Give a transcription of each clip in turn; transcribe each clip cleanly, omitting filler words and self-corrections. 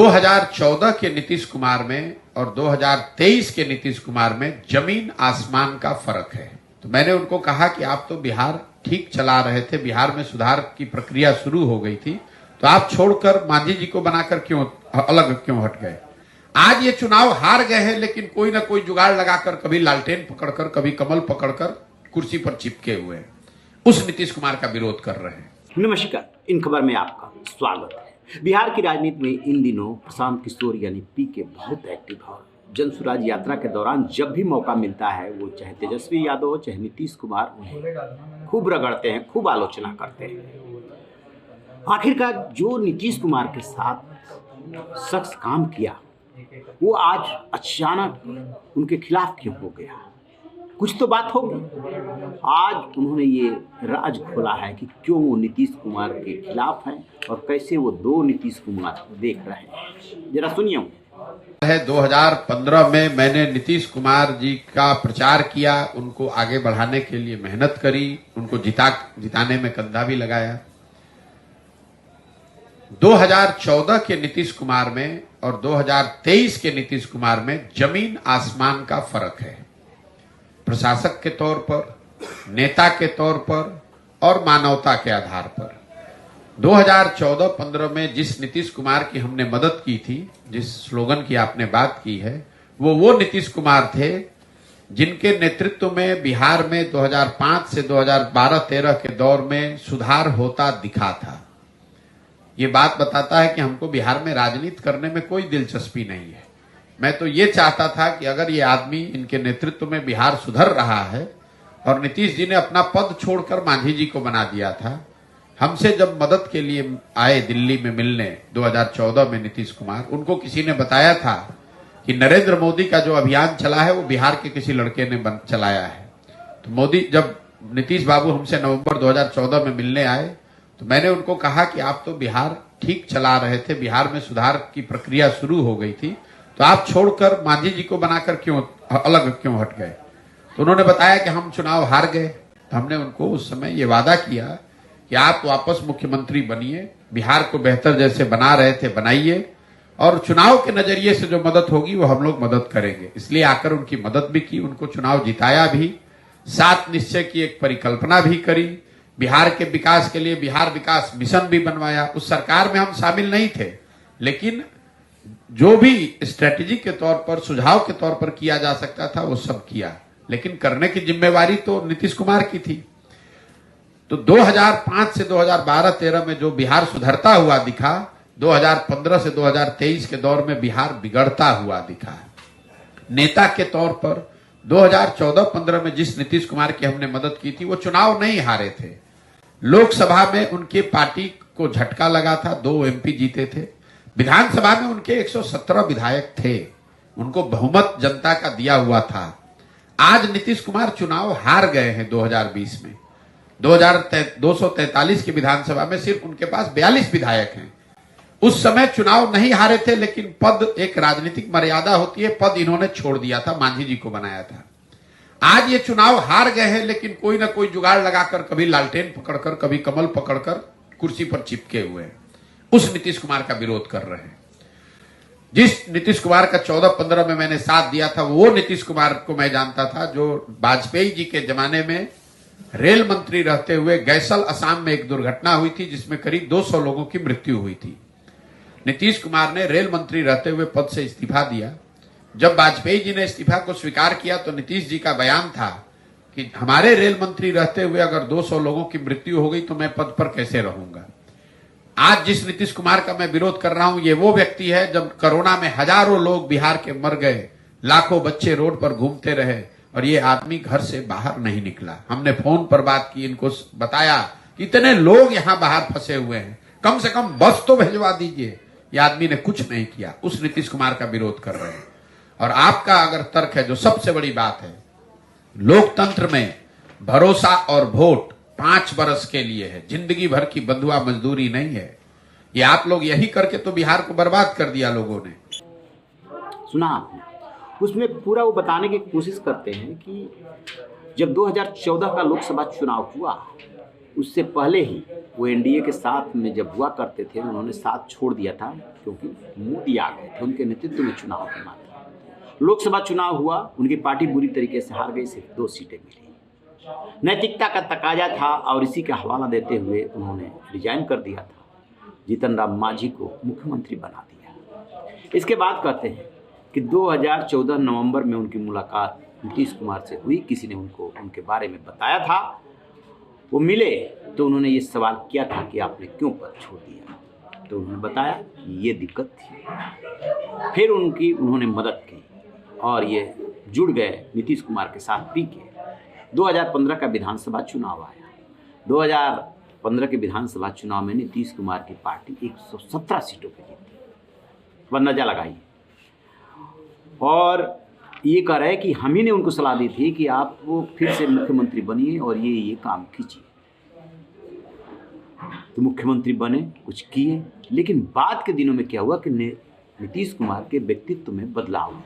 2014 के नीतीश कुमार में और 2023 के नीतीश कुमार में जमीन आसमान का फर्क है। तो मैंने उनको कहा कि आप तो बिहार ठीक चला रहे थे, बिहार में सुधार की प्रक्रिया शुरू हो गई थी, तो आप छोड़कर मांझी जी को बनाकर अलग क्यों हट गए। आज ये चुनाव हार गए हैं, लेकिन कोई ना कोई जुगाड़ लगाकर, कभी लालटेन पकड़कर, कभी कमल पकड़कर कुर्सी पर चिपके हुए हैं, उस नीतीश कुमार का विरोध कर रहे हैं। नमस्कार, इन खबर में आपका स्वागत है। बिहार की राजनीति में इन दिनों प्रशांत किशोर यानी पीके बहुत एक्टिव है। जन स्वराज यात्रा के दौरान जब भी मौका मिलता है, वो चाहे तेजस्वी यादव हो चाहे नीतीश कुमार, उन्हें खूब रगड़ते हैं, खूब आलोचना करते हैं। आखिरकार जो नीतीश कुमार के साथ शख्स काम किया, वो आज अचानक उनके खिलाफ क्यों हो गया? कुछ तो बात होगी। आज उन्होंने ये राज खोला है कि क्यों वो नीतीश कुमार के खिलाफ हैं और कैसे वो दो नीतीश कुमार देख रहे हैं। जरा सुनिए। 2015 में मैंने नीतीश कुमार जी का प्रचार किया, उनको आगे बढ़ाने के लिए मेहनत करी, उनको जिताने में कंधा भी लगाया। 2014 के नीतीश कुमार में और 2023 के नीतीश कुमार में जमीन आसमान का फर्क है। प्रशासक के तौर पर, नेता के तौर पर और मानवता के आधार पर। 2014-15 में जिस नीतीश कुमार की हमने मदद की थी, जिस स्लोगन की आपने बात की है, वो नीतीश कुमार थे जिनके नेतृत्व में बिहार में 2005 से 2012-13 के दौर में सुधार होता दिखा था। ये बात बताता है कि हमको बिहार में राजनीति करने में कोई दिलचस्पी नहीं है। मैं तो ये चाहता था कि अगर ये आदमी, इनके नेतृत्व में बिहार सुधर रहा है, और नीतीश जी ने अपना पद छोड़कर मांझी जी को बना दिया था। हमसे जब मदद के लिए आए दिल्ली में मिलने 2014 में नीतीश कुमार, उनको किसी ने बताया था कि नरेंद्र मोदी का जो अभियान चला है वो बिहार के किसी लड़के ने चलाया है। तो जब नीतीश बाबू हमसे नवंबर 2014 में मिलने आए, तो मैंने उनको कहा कि आप तो बिहार ठीक चला रहे थे, बिहार में सुधार की प्रक्रिया शुरू हो गई थी, तो आप छोड़कर मांझी जी को बनाकर अलग क्यों हट गए। तो उन्होंने बताया कि हम चुनाव हार गए। तो हमने उनको उस समय ये वादा किया कि आप वापस मुख्यमंत्री बनिए, बिहार को बेहतर जैसे बना रहे थे बनाइए, और चुनाव के नजरिए से जो मदद होगी वो हम लोग मदद करेंगे। इसलिए आकर उनकी मदद भी की, उनको चुनाव जिताया भी, 7 निश्चय की एक परिकल्पना भी करी, बिहार के विकास के लिए बिहार विकास मिशन भी बनवाया। उस सरकार में हम शामिल नहीं थे, लेकिन जो भी स्ट्रेटेजी के तौर पर, सुझाव के तौर पर किया जा सकता था वो सब किया, लेकिन करने की जिम्मेवारी तो नीतीश कुमार की थी। तो 2005 से 2012-13 में जो बिहार सुधरता हुआ दिखा, 2015 से 2023 के दौर में बिहार बिगड़ता हुआ दिखा। नेता के तौर पर 2014-15 में जिस नीतीश कुमार की हमने मदद की थी, वो चुनाव नहीं हारे थे। लोकसभा में उनके पार्टी को झटका लगा था, 2 एमपी जीते थे। विधानसभा में उनके 117 विधायक थे, उनको बहुमत जनता का दिया हुआ था। आज नीतीश कुमार चुनाव हार गए हैं 2020 में। 243 की विधानसभा में सिर्फ उनके पास 42 विधायक हैं। उस समय चुनाव नहीं हारे थे, लेकिन पद, एक राजनीतिक मर्यादा होती है, पद इन्होंने छोड़ दिया था, मांझी जी को बनाया था। आज ये चुनाव हार गए हैं, लेकिन कोई ना कोई जुगाड़ लगाकर, कभी लालटेन पकड़कर, कभी कमल पकड़कर कुर्सी पर चिपके हुए हैं, उस नीतीश कुमार का विरोध कर रहे हैं। जिस नीतीश कुमार का 14-15 में मैंने साथ दिया था, वो नीतीश कुमार को मैं जानता था जो वाजपेयी जी के जमाने में रेल मंत्री रहते हुए गैसल असम में एक दुर्घटना हुई थी जिसमें करीब 200 लोगों की मृत्यु हुई थी। नीतीश कुमार ने रेल मंत्री रहते हुए पद से इस्तीफा दिया। जब वाजपेयी जी ने इस्तीफा को स्वीकार किया, तो नीतीश जी का बयान था कि हमारे रेल मंत्री रहते हुए अगर 200 लोगों की मृत्यु हो गई तो मैं पद पर कैसे रहूंगा। आज जिस नीतीश कुमार का मैं विरोध कर रहा हूं, ये वो व्यक्ति है जब कोरोना में हजारों लोग बिहार के मर गए, लाखों बच्चे रोड पर घूमते रहे, और ये आदमी घर से बाहर नहीं निकला। हमने फोन पर बात की, इनको बताया कि इतने लोग यहां बाहर फंसे हुए हैं, कम से कम बस तो भिजवा दीजिए। ये आदमी ने कुछ नहीं किया, उस नीतीश कुमार का विरोध कर रहे हैं। और आपका अगर तर्क है, जो सबसे बड़ी बात है, लोकतंत्र में भरोसा और वोट 5 बरस के लिए है, जिंदगी भर की बंधुआ मजदूरी नहीं है। ये आप लोग यही करके तो बिहार को बर्बाद कर दिया लोगों ने। सुना आपने, उसमें पूरा वो बताने की कोशिश करते हैं कि जब 2014 का लोकसभा चुनाव हुआ उससे पहले ही वो एनडीए के साथ में जब हुआ करते थे उन्होंने साथ छोड़ दिया था, क्योंकि मोदी आ गए थे उनके नेतृत्व में चुनाव के माध्यम। लोकसभा चुनाव हुआ, उनकी पार्टी बुरी तरीके से हार गई, सिर्फ 2 सीटें मिली। नैतिकता का तकाजा था और इसी का हवाला देते हुए उन्होंने रिजाइन कर दिया था, जीतन राम मांझी को मुख्यमंत्री बना दिया। इसके बाद कहते हैं कि 2014 नवंबर में उनकी मुलाकात नीतीश कुमार से हुई, किसी ने उनको उनके बारे में बताया था। वो मिले तो उन्होंने ये सवाल किया था कि आपने क्यों पद छोड़ दिया, तो उन्होंने बताया कि ये दिक्कत थी। फिर उन्होंने मदद की और ये जुड़ गए नीतीश कुमार के साथ पीके। 2015 का विधानसभा चुनाव आया। 2015 के विधानसभा चुनाव में नीतीश कुमार की पार्टी 117 सीटों पर जीती, अंदाजा लगाइए। और ये कह रहे हैं कि हम ही ने उनको सलाह दी थी कि आप वो फिर से मुख्यमंत्री बनिए और ये काम कीजिए। तो मुख्यमंत्री बने, कुछ किए, लेकिन बाद के दिनों में क्या हुआ कि नीतीश कुमार के व्यक्तित्व में बदलाव हुआ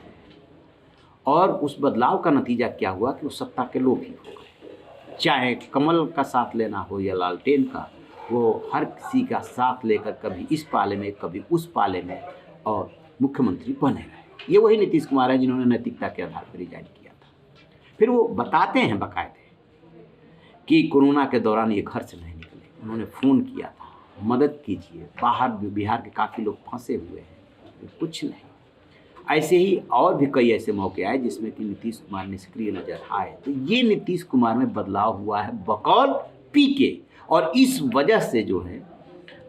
और उस बदलाव का नतीजा क्या हुआ कि वो सत्ता के लोभी हो गए। चाहे कमल का साथ लेना हो या लालटेन का, वो हर किसी का साथ लेकर कभी इस पाले में कभी उस पाले में और मुख्यमंत्री बने रहे। ये वही नीतीश कुमार है जिन्होंने नैतिकता के आधार पर रिजाइन किया था। फिर वो बताते हैं बाकायदे कि कोरोना के दौरान ये घर से नहीं निकले, उन्होंने फ़ोन किया था, मदद कीजिए, बाहर बिहार के काफ़ी लोग फंसे हुए हैं, कुछ नहीं। ऐसे ही और भी कई ऐसे मौके आए जिसमें कि नीतीश कुमार निष्क्रिय नजर आए। तो ये नीतीश कुमार में बदलाव हुआ है बकौल पीके, और इस वजह से जो है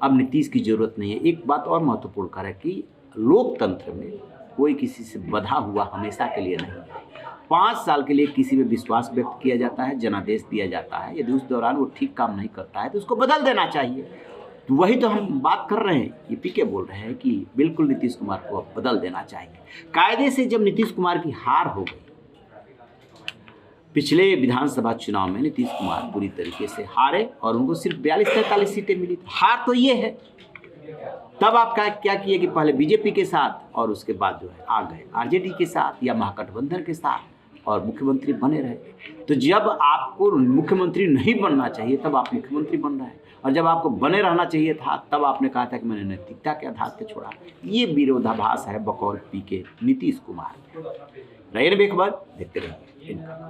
अब नीतीश की ज़रूरत नहीं है। एक बात और महत्वपूर्ण कर है कि लोकतंत्र में कोई किसी से बंधा हुआ हमेशा के लिए नहीं है। 5 साल के लिए किसी में विश्वास व्यक्त किया जाता है, जनादेश दिया जाता है। यदि उस दौरान वो ठीक काम नहीं करता है तो उसको बदल देना चाहिए। तो वही तो हम बात कर रहे हैं। ये पीके बोल रहे हैं कि बिल्कुल नीतीश कुमार को अब बदल देना चाहिए। कायदे से जब नीतीश कुमार की हार हो गई, पिछले विधानसभा चुनाव में नीतीश कुमार बुरी तरीके से हारे और उनको सिर्फ 42-43 सीटें मिली। हार तो ये है। तब आप क्या किए कि पहले बीजेपी के साथ और उसके बाद जो है आ गए आरजेडी के साथ या महागठबंधन के साथ और मुख्यमंत्री बने रहे। तो जब आपको मुख्यमंत्री नहीं बनना चाहिए तब आप मुख्यमंत्री बन रहे हैं, और जब आपको बने रहना चाहिए था तब आपने कहा था कि मैंने नैतिकता के आधार पर छोड़ा। ये विरोधाभास है बकौल पीके नीतीश कुमार। रहे बेखबर, देखते रहिए इनका।